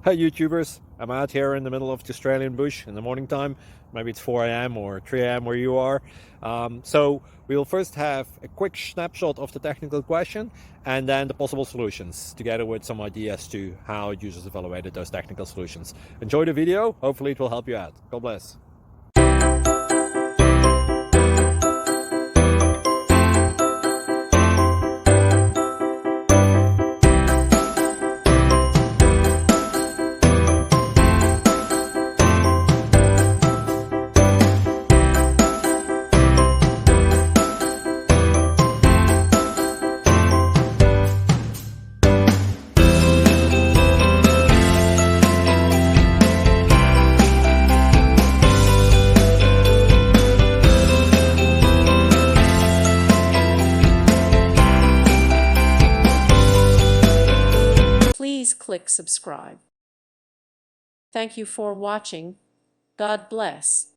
Hi YouTubers, I'm out here in the middle of the Australian bush in the morning time. Maybe it's 4 a.m. or 3 a.m. where you are. So we'll first have a quick snapshot of the technical question and then the possible solutions, together with some ideas to how users evaluated those technical solutions. Enjoy the video, hopefully it will help you out. God bless. Please click subscribe. Thank you for watching. God bless.